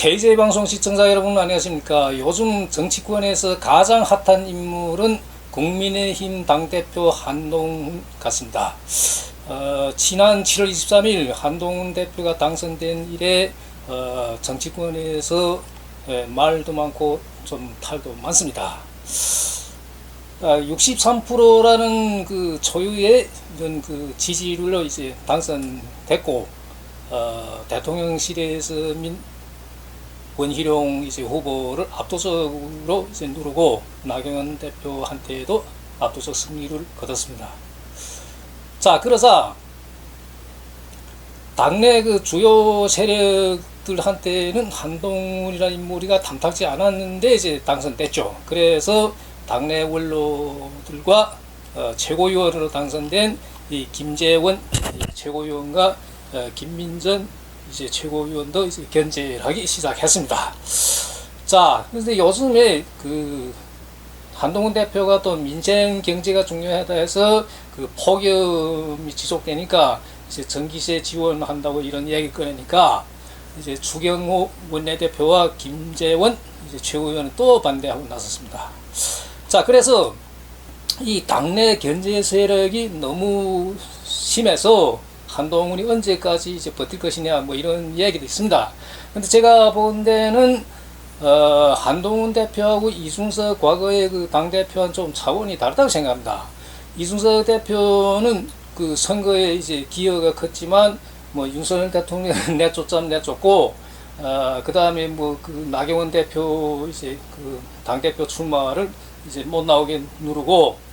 KJ방송 시청자 여러분 안녕하십니까. 요즘 정치권에서 가장 핫한 인물은 국민의힘 당대표 한동훈 같습니다. 지난 7월 23일 한동훈 대표가 당선된 이래 정치권에서 말도 많고 좀 탈도 많습니다. 63%라는 그 초유의 이런 그 지지율로 이제 당선됐고 대통령실에서 원희룡 이제 후보를 압도적으로 이제 누르고 나경원 대표한테도 압도적 승리를 거뒀습니다. 자, 그러자 당내 그 주요 세력들한테는 한동훈이라는 인물이가 탐탁지 않았는데 이제 당선됐죠. 그래서 당내 원로들과 최고위원으로 당선된 이 김재원 최고위원과 김민전 이제 최고위원도 이제 견제하기 시작했습니다. 자, 그런데 요즘에 그 한동훈 대표가 또 민생 경제가 중요하다 해서 그 폭염이 지속되니까 이제 전기세 지원한다고 이런 얘기 꺼내니까 이제 주경호 원내대표와 김재원 이제 최고위원은 또 반대하고 나섰습니다. 자, 그래서 이 당내 견제 세력이 너무 심해서 한동훈이 언제까지 이제 버틸 것이냐 뭐 이런 얘기도 있습니다. 근데 제가 본 데는 한동훈 대표하고 이준석 과거의 그 당대표와는 좀 차원이 다르다고 생각합니다. 이준석 대표는 그 선거에 이제 기여가 컸지만 뭐 윤석열 대통령 내쫓고 그 다음에 뭐 그 나경원 대표 이제 그 당대표 출마를 이제 못 나오게 누르고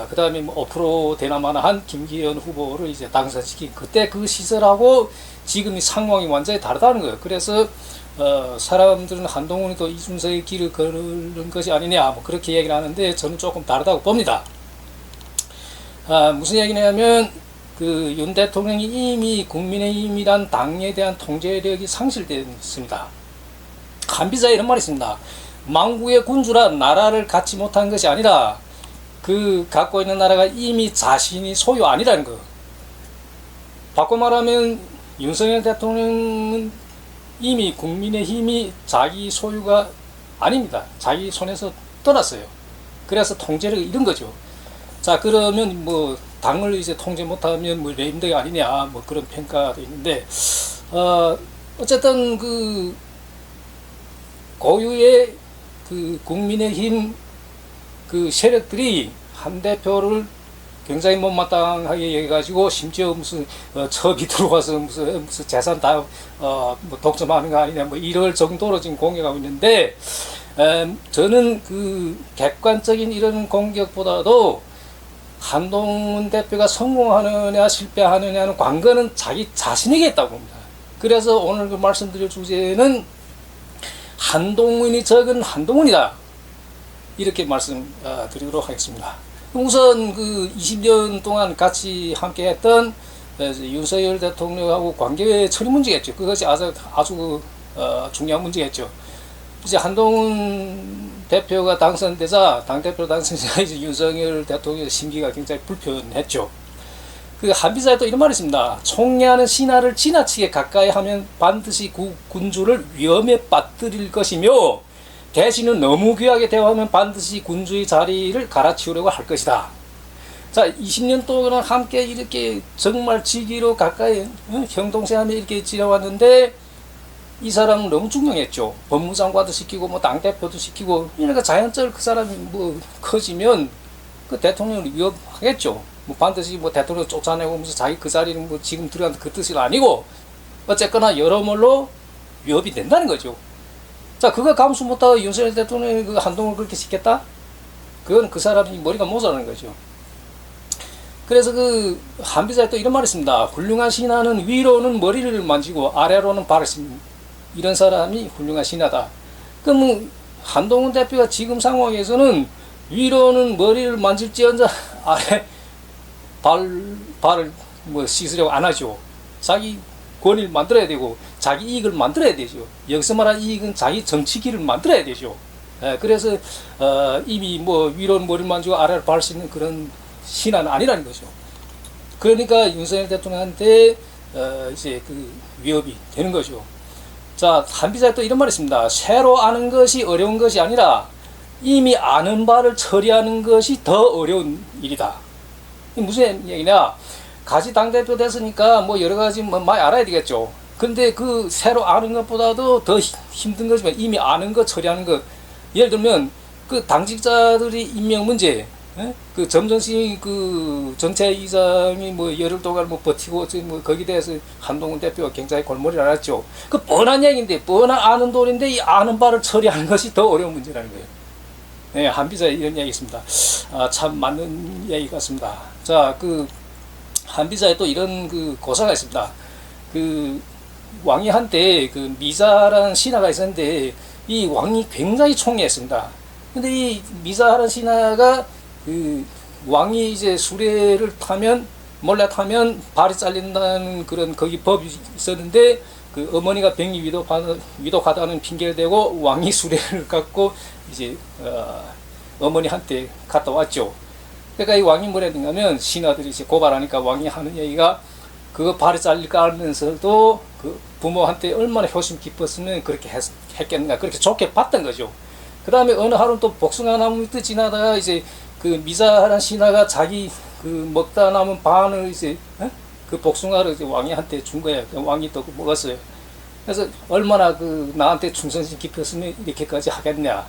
그 다음에 뭐 5% 되나마나한 김기현 후보를 이제 당선시킨 그때 그 시설하고 지금의 상황이 완전히 다르다는 거예요. 그래서 사람들은 한동훈이 또 이준석의 길을 걸은 것이 아니냐 뭐 그렇게 얘기를 하는데 저는 조금 다르다고 봅니다. 무슨 얘기냐면 그 윤 대통령이 이미 국민의힘이란 당에 대한 통제력이 상실되었습니다. 한비자에 이런 말이 있습니다. 망국의 군주라 나라를 갖지 못한 것이 아니라 그 갖고 있는 나라가 이미 자신이 소유 아니라는 거. 바꿔 말하면 윤석열 대통령은 이미 국민의힘이 자기 소유가 아닙니다. 자기 손에서 떠났어요. 그래서 통제력을 잃은 거죠. 자, 그러면 뭐 당을 이제 통제 못하면 뭐 레임덕이 아니냐 뭐 그런 평가도 있는데 어쨌든 그 고유의 그 국민의힘 그 세력들이 한 대표를 굉장히 못마땅하게 얘기해가지고 심지어 무슨 첩이 들어와서 무슨 재산 다 뭐 독점하는 거 아니냐 뭐 이럴 정도로 지금 공격하고 있는데 저는 그 객관적인 이런 공격보다도 한동훈 대표가 성공하느냐 실패하느냐는 관건은 자기 자신에게 있다고 봅니다. 그래서 오늘 그 말씀드릴 주제는 한동훈이 적은 한동훈이다. 이렇게 말씀드리도록 하겠습니다. 우선 그 20년 동안 같이 함께 했던 윤석열 대통령하고 관계 처리 문제겠죠. 그것이 아주 중요한 문제겠죠. 이제 한동훈 대표가 당선되자, 당대표 당선되자 이제 윤석열 대통령의 심기가 굉장히 불편했죠. 그 한비자에 또 이런 말이 있습니다. 총리하는 신하를 지나치게 가까이 하면 반드시 군주를 위험에 빠뜨릴 것이며 대신은 너무 귀하게 대화하면 반드시 군주의 자리를 갈아치우려고 할 것이다. 자, 20년 동안 함께 이렇게 정말 지기로 가까이 형동생하며 이렇게 지내왔는데 이 사람은 너무 중요했죠. 법무장관도 시키고 뭐 당대표도 시키고 그러니까 자연적으로 그 사람이 뭐 커지면 그 대통령을 위협하겠죠. 뭐 반드시 뭐 대통령 쫓아내고 무슨 자기 그 자리는 뭐 지금 들어간 그 뜻이 아니고 어쨌거나 여러모로 위협이 된다는 거죠. 자, 그거 감수 못하고 윤석열 대통령이 그 한동훈을 그렇게 시켰다? 그건 그 사람이 머리가 모자라는 거죠. 그래서 그 한비자에 또 이런 말이 있습니다. 훌륭한 신하는 위로는 머리를 만지고 아래로는 발을 씁니다. 이런 사람이 훌륭한 신하다. 그럼 한동훈 대표가 지금 상황에서는 위로는 머리를 만질지언정 아래 발을 뭐 씻으려고 안 하죠. 자기 권위를 만들어야 되고 자기 이익을 만들어야 되죠. 여기서 말하는 이익은 자기 정치기를 만들어야 되죠. 그래서 이미 뭐 위로는 머리를 만지고 아래를 발 씻는 그런 신하는 아니라는 거죠. 그러니까 윤석열 대통령한테 이제 그 위협이 되는 거죠. 자, 한비자에 또 이런 말이 있습니다. 새로 아는 것이 어려운 것이 아니라 이미 아는 바를 처리하는 것이 더 어려운 일이다. 이게 무슨 얘기냐? 가지 당대표 됐으니까 뭐 여러 가지 뭐 많이 알아야 되겠죠. 근데 그 새로 아는 것보다도 더 힘든 거지만 이미 아는 것 처리하는 것. 예를 들면 그 당직자들이 임명 문제, 그 점정식 그 전체 이사장이 뭐 열흘 동안 뭐 버티고 뭐 거기에 대해서 한동훈 대표가 굉장히 골머리를 앓았죠. 그 뻔한 얘기인데 뻔한 아는 도리인데 이 아는 바를 처리하는 것이 더 어려운 문제라는 거예요. 네, 한비자에 이런 얘기 있습니다. 아, 참 맞는 얘기 같습니다. 자, 그 한비자에 또 이런 그 고사가 있습니다. 그 왕이 한때 그 미자라는 신하가 있었는데 이 왕이 굉장히 총애했습니다. 근데 이 미자라는 신하가 그 왕이 이제 수레를 타면 몰래 타면 발이 잘린다는 그런 거기 법이 있었는데 그 어머니가 병이 위독하다는 핑계를 대고 왕이 수레를 갖고 이제 어머니한테 갔다 왔죠. 그러니까 이 왕이 뭐라 했냐면 신하들이 이제 고발하니까 왕이 하는 얘기가 그거 발이 잘릴까 하면서도 그 부모한테 얼마나 효심 깊었으면 그렇게 했겠는가 그렇게 좋게 봤던 거죠. 그 다음에 어느 하루는 또 복숭아 나무 밑에 지나다가 이제 그 미자라는 신하가 자기 그 먹다 남은 반을 이제 그 복숭아를 이제 왕이한테 준 거예요. 왕이 또 먹었어요. 그래서 얼마나 그 나한테 충성심 깊었으면 이렇게까지 하겠냐.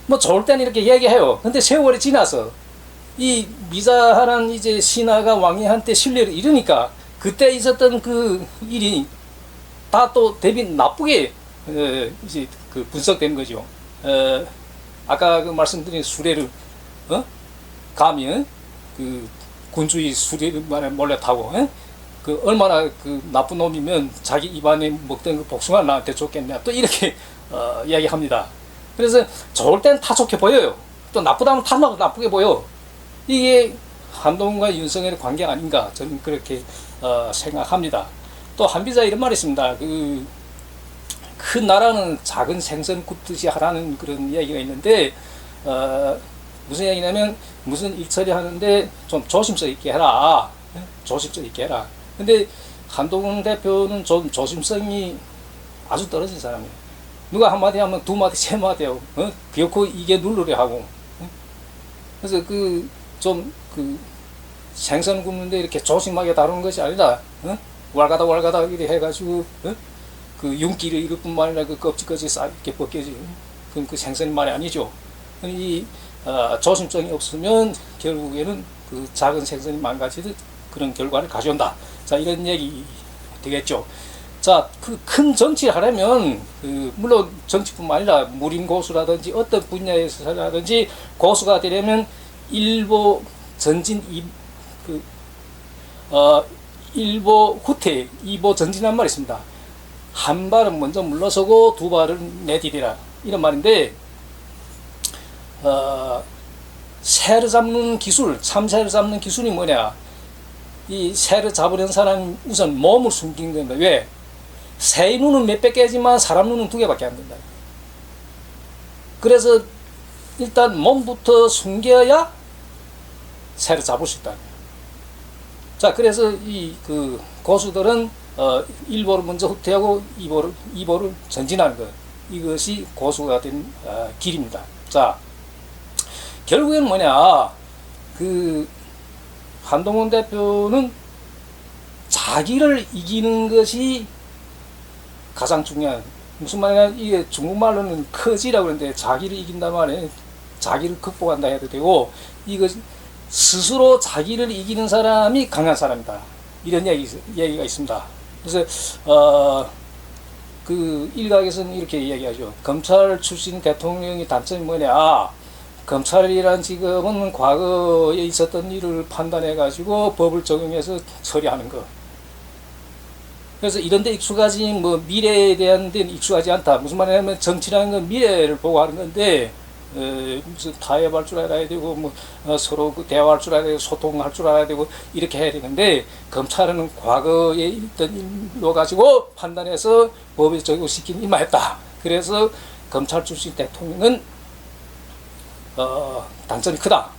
뭐 좋을 때는 이렇게 얘기해요. 근데 세월이 지나서 이 미자하는 이제 신하가 왕이한테 신뢰를 잃으니까 그때 있었던 그 일이 다 또 대비 나쁘게 이제 그 분석된 거죠. 아까 그 말씀드린 수레를 감히 그 군주의 수레를 몰래 타고 그 얼마나 그 나쁜 놈이면 자기 입안에 먹던 그 복숭아 나한테 줬겠냐 또 이렇게 이야기합니다. 그래서 좋을 땐 다 좋게 보여요. 또 나쁘다면 다 나쁘게 보여. 이게 한동훈과 윤석열의 관계 아닌가 저는 그렇게 생각합니다. 또 한비자에 이런 말이 있습니다. 그 큰 나라는 작은 생선 굽듯이 하라는 그런 이야기가 있는데 무슨 얘기냐면 무슨 일 처리하는데 좀 조심성 있게 해라. 조심성 있게 해라. 근데 한동훈 대표는 좀 조심성이 아주 떨어진 사람이에요. 누가 한마디 하면 두 마디 세 마디 하고 기어코 이게 누르려 하고 그래서 그 좀 그 생선 굽는데 이렇게 조심하게 다루는 것이 아니라 왈가닥 이렇게 해가지고 그 윤기를 잃을 뿐만 아니라 그 껍질까지 싹 이렇게 벗겨지. 그럼 그 생선이 말이 아니죠. 이 조심성이 없으면 결국에는 그 작은 생선이 망가지듯 그런 결과를 가져온다. 자, 이런 얘기 되겠죠. 자, 그 큰 정치를 하려면 그 물론 정치뿐만 아니라 무림 고수라든지 어떤 분야에서라든지 고수가 되려면 일보 전진 일보 후퇴 이보 전진한 말이 있습니다. 한 발은 먼저 물러서고 두 발은 내디디라 이런 말인데 새를 잡는 기술, 참새를 잡는 기술이 뭐냐? 이 새를 잡으려는 사람이 우선 몸을 숨긴 겁니다. 왜? 새의 눈은 몇백 개지만 사람 눈은 두 개밖에 안 된다. 그래서 일단 몸부터 숨겨야 새를 잡을 수 있다. 자, 그래서 이 그 고수들은 일보를 먼저 후퇴하고 이보를 전진하는 것. 이것이 고수가 된 길입니다. 자, 결국에는 뭐냐? 그 한동훈 대표는 자기를 이기는 것이 가장 중요한. 무슨 말이냐? 이게 중국말로는 커지라고 그러는데 자기를 이긴단 말에 자기를 극복한다 해도 되고 이거 스스로 자기를 이기는 사람이 강한 사람이다. 이런 얘기가 있습니다. 그래서 그 일각에서는 이렇게 이야기하죠. 검찰 출신 대통령의 단점이 뭐냐? 검찰이란 직업은 과거에 있었던 일을 판단해 가지고 법을 적용해서 처리하는 것. 그래서 이런 데 익숙하지 뭐 미래에 대한 데는 익숙하지 않다. 무슨 말이냐면 정치라는 건 미래를 보고 하는 건데 무슨 타협할 줄 알아야 되고 뭐 서로 그 대화할 줄 알아야 되고 소통할 줄 알아야 되고 이렇게 해야 되는데 검찰은 과거에 있던 일로 가지고 판단해서 법에 적용시킨 임하였다. 그래서 검찰 출신 대통령은 단점이 크다.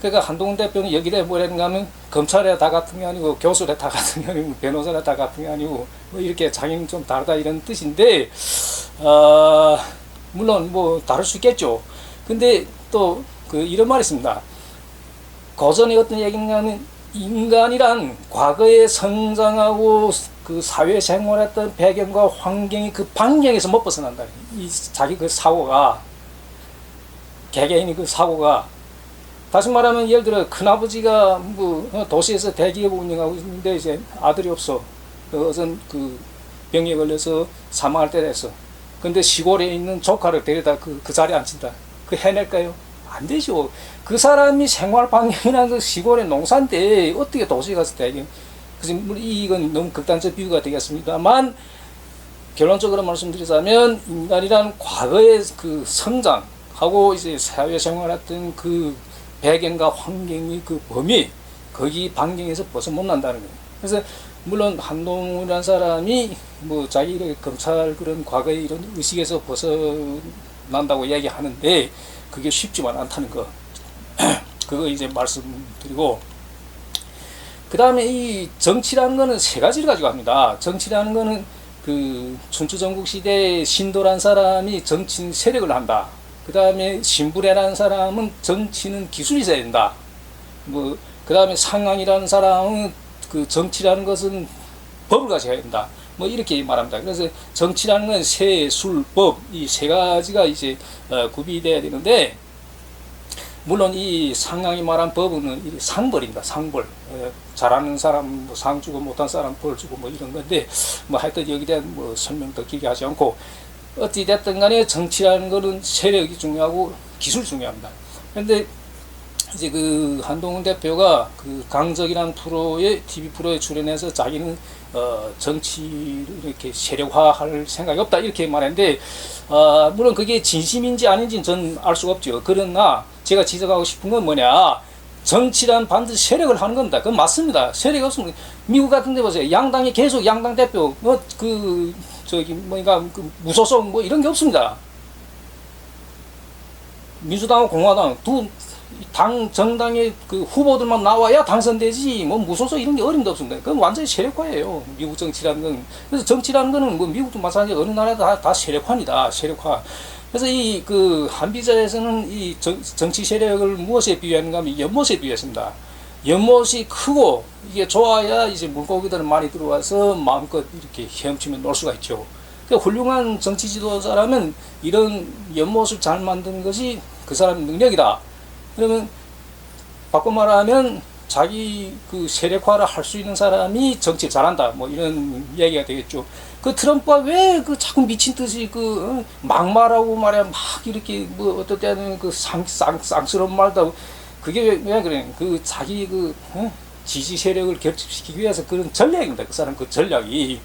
그러니까 한동훈 대표는 여기에 뭐라는가 하면 검찰에 다 같은 게 아니고 교수에 다 같은 게 아니고 변호사에 다 같은 게 아니고 뭐 이렇게 자기는 좀 다르다 이런 뜻인데 물론 뭐 다를 수 있겠죠. 근데 또 그 이런 말이 있습니다. 고전에 어떤 얘기인가 하면 인간이란 과거에 성장하고 그 사회생활했던 배경과 환경이 그 반경에서 못 벗어난다. 이 자기 그 사고가 개개인이 그 사고가 다시 말하면 예를 들어 큰아버지가 뭐 도시에서 대기업 운영하고 있는데 이제 아들이 없어. 어떤 그 병에 걸려서 사망할 때 됐어. 근데 시골에 있는 조카를 데려다 그 자리에 앉힌다. 그 해낼까요? 안 되죠. 그 사람이 생활 반경이나 그 시골의 농사인데 어떻게 도시에 가서 대기업. 그래서 이건 너무 극단적 비유가 되겠습니다만 결론적으로 말씀드리자면 인간이란 과거의 그 성장하고 이제 사회생활했던 그 배경과 환경의 그 범위 거기 반경에서 벗어 못 난다는 거예요. 그래서 물론 한동훈이라는 사람이 뭐 자기 검찰 그런 과거의 이런 의식에서 벗어난다고 이야기하는데 그게 쉽지만 않다는 거. 그거 이제 말씀드리고 그 다음에 이 정치라는 거는 세 가지를 가지고 합니다. 정치라는 거는 그 춘추전국 시대에 신도란 사람이 정치 세력을 한다. 그 다음에 신부래라는 사람은 정치는 기술이 있어야 된다. 뭐, 그 다음에 상황이라는 사람은 그 정치라는 것은 법을 가져야 된다. 뭐, 이렇게 말합니다. 그래서 정치라는 건 세, 술, 법, 이 세 가지가 이제, 구비돼야 되는데, 물론 이 상황이 말한 법은 상벌입니다. 상벌. 잘하는 사람 뭐 상 주고 못한 사람 벌 주고 뭐 이런 건데, 뭐 하여튼 여기에 대한 뭐 설명 더 길게 하지 않고, 어찌됐든 간에 정치라는 거는 세력이 중요하고 기술이 중요합니다. 그런데 이제 그 한동훈 대표가 그 강적이라는 프로에, TV 프로에 출연해서 자기는 정치를 이렇게 세력화할 생각이 없다 이렇게 말했는데, 물론 그게 진심인지 아닌지는 전 알 수가 없죠. 그러나 제가 지적하고 싶은 건 뭐냐. 정치란 반드시 세력을 하는 겁니다. 그건 맞습니다. 세력이 없으면 미국 같은 데 보세요. 양당이 계속 양당 대표 그 무소속 뭐 이런 게 없습니다. 민주당하고 공화당 두 당 정당의 그 후보들만 나와야 당선되지 뭐 무소속 이런 게 어림도 없습니다. 그건 완전히 세력화예요. 미국 정치라는 건. 그래서 정치라는 거는 뭐 미국도 마찬가지 어느 나라도 다 세력화입니다. 세력화. 그래서 이 그 한비자에서는 이 정치 세력을 무엇에 비유하는가 하면 연못에 비유했습니다. 연못이 크고 이게 좋아야 이제 물고기들은 많이 들어와서 마음껏 이렇게 헤엄치며 놀 수가 있죠. 그러니까 훌륭한 정치 지도자라면 이런 연못을 잘 만드는 것이 그 사람의 능력이다. 그러면 바꿔 말하면 자기 그 세력화를 할 수 있는 사람이 정치를 잘한다. 뭐 이런 얘기가 되겠죠. 그 트럼프가 왜 그 자꾸 미친 듯이 그 막말하고 말이야 막 이렇게 뭐 어떨 때는 그 쌍스러운 말도 하고 그게 왜 그래? 그 자기 그 지지 세력을 결집시키기 위해서 그런 전략입니다. 그 사람 그 전략이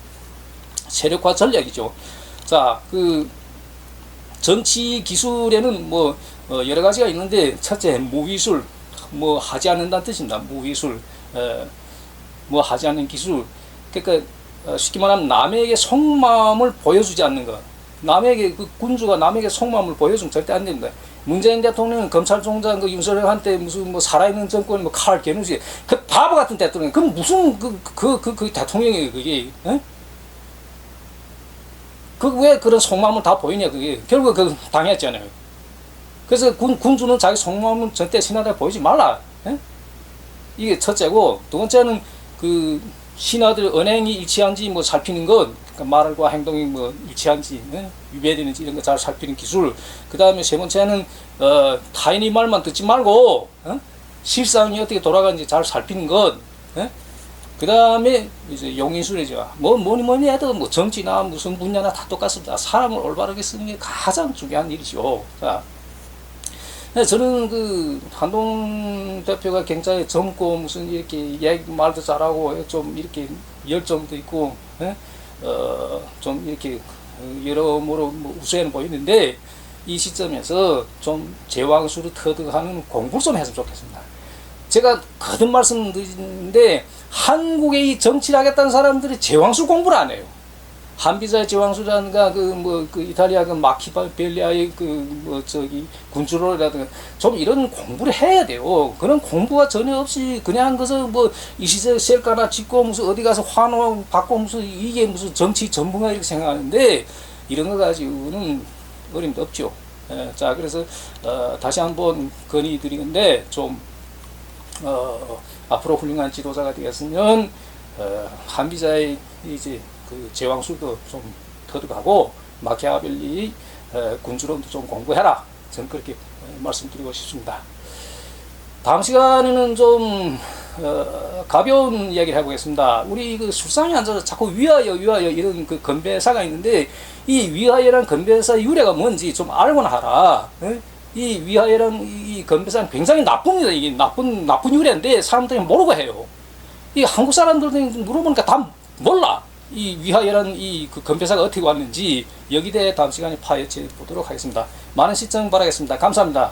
세력화 전략이죠. 자, 그 정치 기술에는 뭐 여러 가지가 있는데 첫째 무기술 뭐 하지 않는다는 뜻입니다. 무기술 뭐 하지 않는 기술. 그러니까 쉽게 말하면 남에게 속마음을 보여주지 않는 것. 남에게 그 군주가 남에게 속마음을 보여주면 절대 안 됩니다. 문재인 대통령은 검찰총장 그 윤석열한테 무슨 뭐 살아있는 정권 뭐 칼 겨누지 그 바보 같은 대통령. 그럼 무슨 그 대통령이에요 그게? 그 왜 그런 속마음을 다 보이냐 그게 결국 그 당했잖아요. 그래서 군주는 자기 속마음을 절대 신하들 보이지 말라. 이게 첫째고 두 번째는 그 신하들 언행이 일치한지 뭐 살피는 것, 그러니까 말과 행동이 뭐 일치한지 위배되는지 이런 거 잘 살피는 기술. 그 다음에 세 번째는 타인의 말만 듣지 말고 실상이 어떻게 돌아가는지 잘 살피는 것. 그 다음에 이제 용인술이죠. 뭐니 해도 뭐 정치나 무슨 분야나 다 똑같습니다. 사람을 올바르게 쓰는 게 가장 중요한 일이죠. 자, 저는 그 한동훈 대표가 굉장히 젊고 무슨 이렇게 얘기 말도 잘하고 좀 이렇게 열정도 있고 좀 이렇게 여러모로 뭐 우수해 보이는데 이 시점에서 좀 제왕수를 터득하는 공부를 좀 했으면 좋겠습니다. 제가 거듭 말씀드리는데 한국의 이 정치를 하겠다는 사람들이 제왕수 공부를 안 해요. 한비자의 제왕수라든가 그 이탈리아 그 마키아벨리아의 군주로라든가 좀 이런 공부를 해야 돼요. 그런 공부가 전혀 없이 그냥 그서 뭐 이시제 셀카나 찍고 무슨 어디 가서 환호 받고 무슨 이게 무슨 정치 전문가 이렇게 생각하는데 이런 거 가지고는 어림도 없죠. 자, 그래서 다시 한번 건의드리는데 좀 앞으로 훌륭한 지도자가 되었으면 한비자의 이제 그 제왕술도 좀 터득하고 마키아벨리 군주론도 좀 공부해라. 저는 그렇게 말씀드리고 싶습니다. 다음 시간에는 좀 가벼운 이야기를 해보겠습니다. 우리 그 술상에 앉아서 자꾸 위하여 이런 그 건배사가 있는데 이 위하여란 건배사 유래가 뭔지 좀 알고나 하라. 이 위하여란 이 건배사는 굉장히 나쁩니다. 이게 나쁜 유래인데 사람들이 모르고 해요. 이 한국 사람들도 물어보니까 다 몰라. 이 위하여란 이 그 건배사가 어떻게 왔는지 여기에 대해 다음 시간에 파헤쳐 보도록 하겠습니다. 많은 시청 바라겠습니다. 감사합니다.